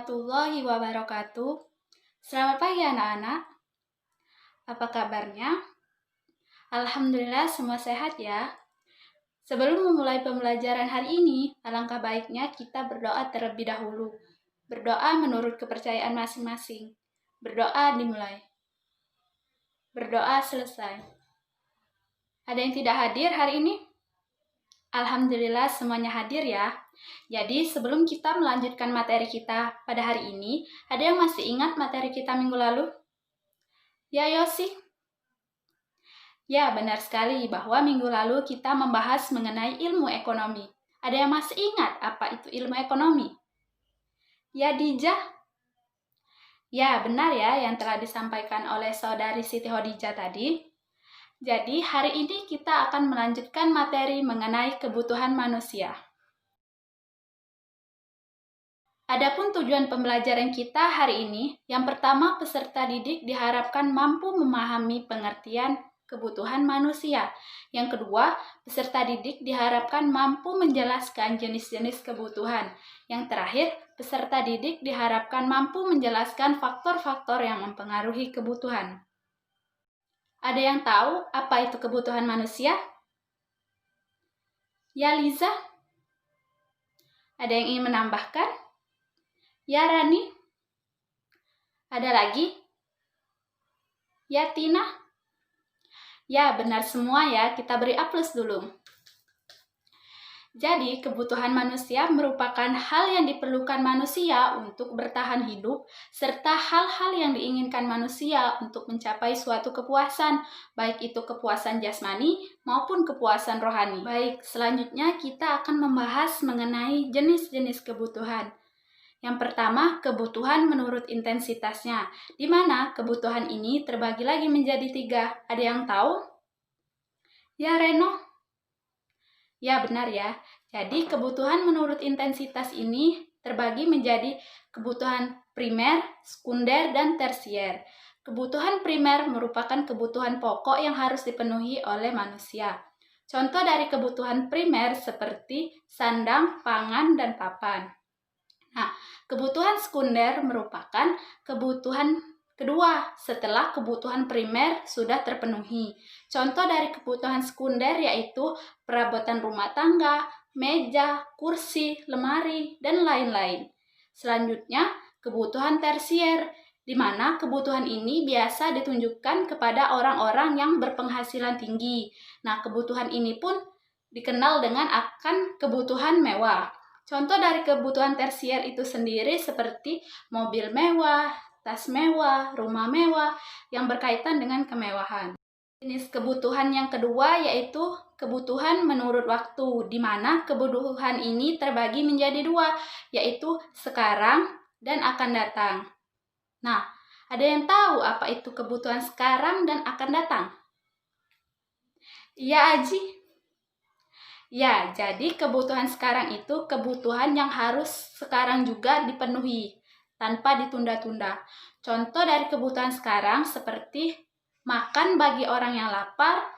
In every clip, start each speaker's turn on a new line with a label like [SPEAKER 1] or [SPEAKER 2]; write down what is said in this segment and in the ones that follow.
[SPEAKER 1] warahmatullahi wabarakatuh. Selamat pagi anak-anak. Apa kabarnya? Alhamdulillah semua sehat ya. Sebelum memulai pembelajaran hari ini, alangkah baiknya kita berdoa terlebih dahulu. Berdoa menurut kepercayaan masing-masing. Berdoa dimulai. Berdoa selesai. Ada yang tidak hadir hari ini? Alhamdulillah semuanya hadir ya. Jadi sebelum kita melanjutkan materi kita pada hari ini, ada yang masih ingat materi kita minggu lalu? Ya Yosi? Ya benar sekali bahwa minggu lalu kita membahas mengenai ilmu ekonomi. Ada yang masih ingat apa itu ilmu ekonomi? Ya Dija? Ya benar ya yang telah disampaikan oleh saudari Siti Hodijah tadi. Jadi hari ini kita akan melanjutkan materi mengenai kebutuhan manusia. Adapun tujuan pembelajaran kita hari ini, yang pertama peserta didik diharapkan mampu memahami pengertian kebutuhan manusia. Yang kedua, peserta didik diharapkan mampu menjelaskan jenis-jenis kebutuhan. Yang terakhir, peserta didik diharapkan mampu menjelaskan faktor-faktor yang mempengaruhi kebutuhan. Ada yang tahu apa itu kebutuhan manusia? Ya Liza? Ada yang ingin menambahkan? Ya Rani? Ada lagi? Ya Tina? Ya benar semua ya, kita beri aplaus dulu. Jadi, kebutuhan manusia merupakan hal yang diperlukan manusia untuk bertahan hidup, serta hal-hal yang diinginkan manusia untuk mencapai suatu kepuasan, baik itu kepuasan jasmani maupun kepuasan rohani. Baik, selanjutnya kita akan membahas mengenai jenis-jenis kebutuhan. Yang pertama, kebutuhan menurut intensitasnya, di mana kebutuhan ini terbagi lagi menjadi 3. Ada yang tahu? Ya Reno? Ya benar ya, jadi kebutuhan menurut intensitas ini terbagi menjadi kebutuhan primer, sekunder, dan tersier. Kebutuhan primer merupakan kebutuhan pokok yang harus dipenuhi oleh manusia. Contoh dari kebutuhan primer seperti sandang, pangan, dan papan. Nah, kebutuhan sekunder merupakan kebutuhan kedua setelah kebutuhan primer sudah terpenuhi. Contoh dari kebutuhan sekunder yaitu perabotan rumah tangga, meja, kursi, lemari, dan lain-lain. Selanjutnya, kebutuhan tersier, di mana kebutuhan ini biasa ditunjukkan kepada orang-orang yang berpenghasilan tinggi. Nah, kebutuhan ini pun dikenal dengan akan kebutuhan mewah. Contoh dari kebutuhan tersier itu sendiri seperti mobil mewah, tas mewah, rumah mewah yang berkaitan dengan kemewahan. Jenis kebutuhan yang kedua yaitu kebutuhan menurut waktu, di mana kebutuhan ini terbagi menjadi 2, yaitu sekarang dan akan datang. Nah, ada yang tahu apa itu kebutuhan sekarang dan akan datang? Iya Aji? Ya, jadi kebutuhan sekarang itu kebutuhan yang harus sekarang juga dipenuhi, tanpa ditunda-tunda. Contoh dari kebutuhan sekarang seperti makan bagi orang yang lapar,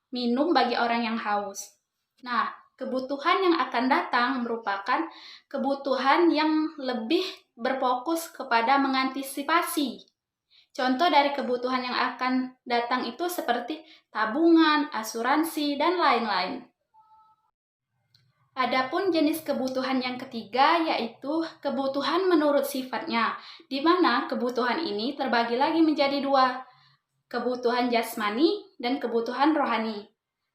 [SPEAKER 1] minum bagi orang yang haus. Nah, kebutuhan yang akan datang merupakan kebutuhan yang lebih berfokus kepada mengantisipasi. Contoh dari kebutuhan yang akan datang itu seperti tabungan, asuransi, dan lain-lain. Adapun jenis kebutuhan yang ketiga yaitu kebutuhan menurut sifatnya, di mana kebutuhan ini terbagi lagi menjadi 2, kebutuhan jasmani dan kebutuhan rohani.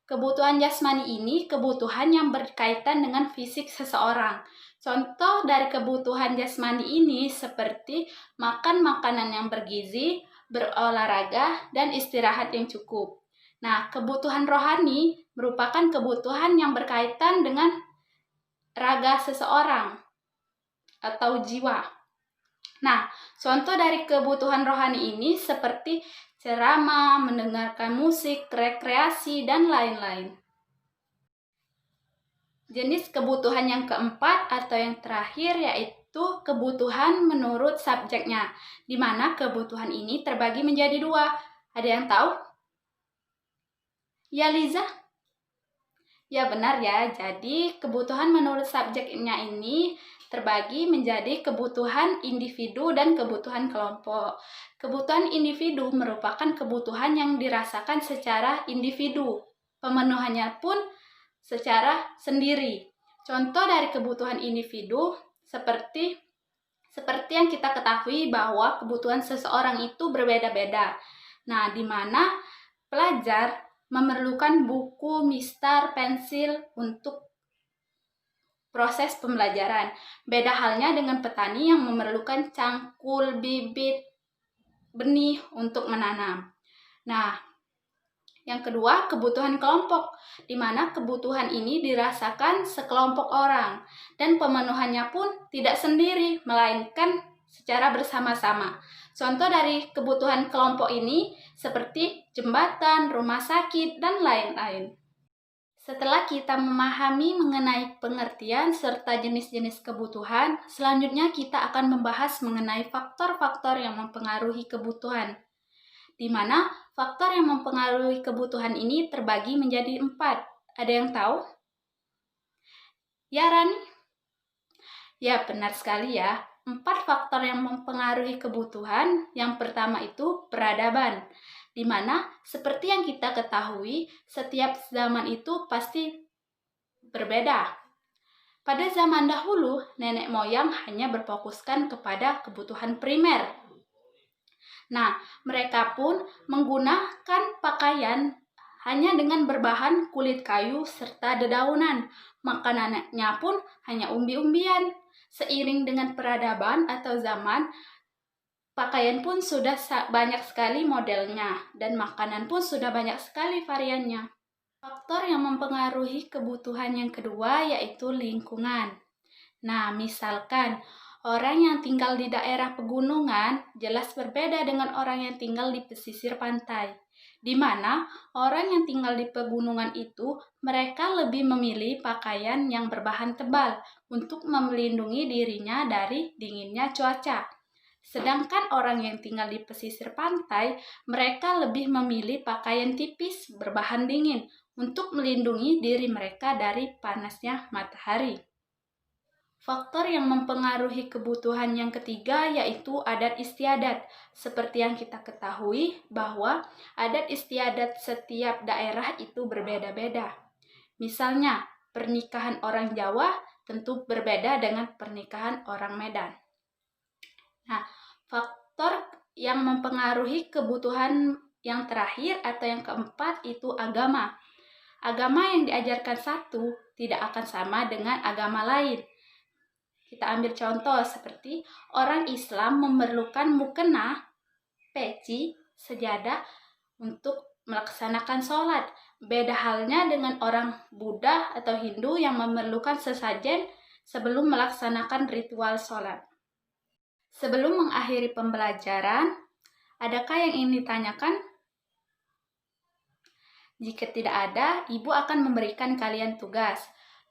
[SPEAKER 1] Kebutuhan jasmani ini kebutuhan yang berkaitan dengan fisik seseorang. Contoh dari kebutuhan jasmani ini seperti makan makanan yang bergizi, berolahraga, dan istirahat yang cukup. Nah, kebutuhan rohani merupakan kebutuhan yang berkaitan dengan raga seseorang atau jiwa. Nah, contoh dari kebutuhan rohani ini seperti ceramah, mendengarkan musik, rekreasi, dan lain-lain. Jenis kebutuhan yang keempat atau yang terakhir yaitu kebutuhan menurut subjeknya, di mana kebutuhan ini terbagi menjadi 2. Ada yang tahu? Ya Liza? Ya benar ya, jadi kebutuhan menurut subjeknya ini terbagi menjadi kebutuhan individu dan kebutuhan kelompok. Kebutuhan individu merupakan kebutuhan yang dirasakan secara individu. Pemenuhannya pun secara sendiri. Contoh dari kebutuhan individu seperti yang kita ketahui bahwa kebutuhan seseorang itu berbeda-beda. Nah, di mana pelajar memerlukan buku, mistar, pensil untuk proses pembelajaran. Beda halnya dengan petani yang memerlukan cangkul, bibit, benih untuk menanam. Nah, yang kedua, kebutuhan kelompok, di mana kebutuhan ini dirasakan sekelompok orang dan pemenuhannya pun tidak sendiri, melainkan secara bersama-sama. Contoh dari kebutuhan kelompok ini seperti jembatan, rumah sakit, dan lain-lain. Setelah kita memahami mengenai pengertian serta jenis-jenis kebutuhan, selanjutnya kita akan membahas mengenai faktor-faktor yang mempengaruhi kebutuhan, di mana faktor yang mempengaruhi kebutuhan ini terbagi menjadi 4. Ada yang tahu? Ya, Rani? Ya, benar sekali ya. 4 faktor yang mempengaruhi kebutuhan. Yang pertama itu peradaban, di mana seperti yang kita ketahui, setiap zaman itu pasti berbeda. Pada zaman dahulu, nenek moyang hanya berfokuskan kepada kebutuhan primer. Nah, mereka pun menggunakan pakaian hanya dengan berbahan kulit kayu serta dedaunan. Makanannya pun hanya umbi-umbian. Seiring dengan peradaban atau zaman, pakaian pun sudah banyak sekali modelnya dan makanan pun sudah banyak sekali variannya. Faktor yang mempengaruhi kebutuhan yang kedua yaitu lingkungan. Nah, misalkan orang yang tinggal di daerah pegunungan jelas berbeda dengan orang yang tinggal di pesisir pantai, di mana orang yang tinggal di pegunungan itu mereka lebih memilih pakaian yang berbahan tebal untuk melindungi dirinya dari dinginnya cuaca. Sedangkan orang yang tinggal di pesisir pantai, mereka lebih memilih pakaian tipis berbahan dingin untuk melindungi diri mereka dari panasnya matahari. Faktor yang mempengaruhi kebutuhan yang ketiga yaitu adat istiadat. Seperti yang kita ketahui bahwa adat istiadat setiap daerah itu berbeda-beda. Misalnya, pernikahan orang Jawa tentu berbeda dengan pernikahan orang Medan. Nah, faktor yang mempengaruhi kebutuhan yang terakhir atau yang keempat itu agama. Agama yang diajarkan satu tidak akan sama dengan agama lain. Kita ambil contoh seperti orang Islam memerlukan mukena, peci, sejadah untuk melaksanakan sholat. Beda halnya dengan orang Buddha atau Hindu yang memerlukan sesajen sebelum melaksanakan ritual sholat. Sebelum mengakhiri pembelajaran, adakah yang ingin ditanyakan? Jika tidak ada, Ibu akan memberikan kalian tugas.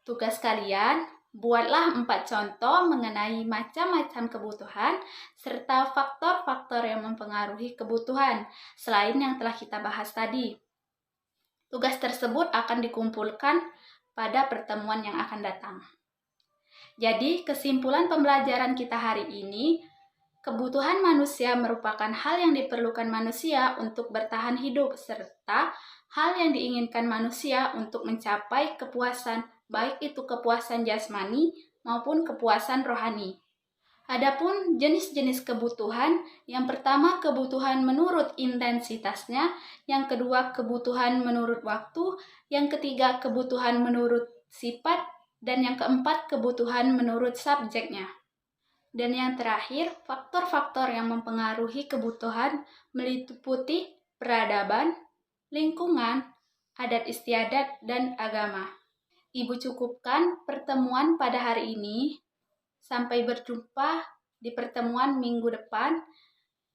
[SPEAKER 1] Tugas kalian, buatlah 4 contoh mengenai macam-macam kebutuhan serta faktor-faktor yang mempengaruhi kebutuhan, selain yang telah kita bahas tadi. Tugas tersebut akan dikumpulkan pada pertemuan yang akan datang. Jadi, kesimpulan pembelajaran kita hari ini, kebutuhan manusia merupakan hal yang diperlukan manusia untuk bertahan hidup, serta hal yang diinginkan manusia untuk mencapai kepuasan, baik itu kepuasan jasmani maupun kepuasan rohani. Adapun jenis-jenis kebutuhan, yang pertama kebutuhan menurut intensitasnya, yang kedua kebutuhan menurut waktu, yang ketiga kebutuhan menurut sifat, dan yang keempat kebutuhan menurut subjeknya. Dan yang terakhir, faktor-faktor yang mempengaruhi kebutuhan meliputi peradaban, lingkungan, adat istiadat, dan agama. Ibu cukupkan pertemuan pada hari ini. Sampai berjumpa di pertemuan minggu depan.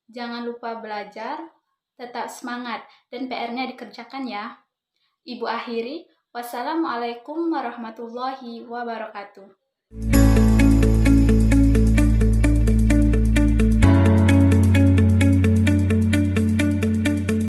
[SPEAKER 1] Jangan lupa belajar, tetap semangat, dan PR-nya dikerjakan ya. Ibu akhiri, wassalamualaikum warahmatullahi wabarakatuh.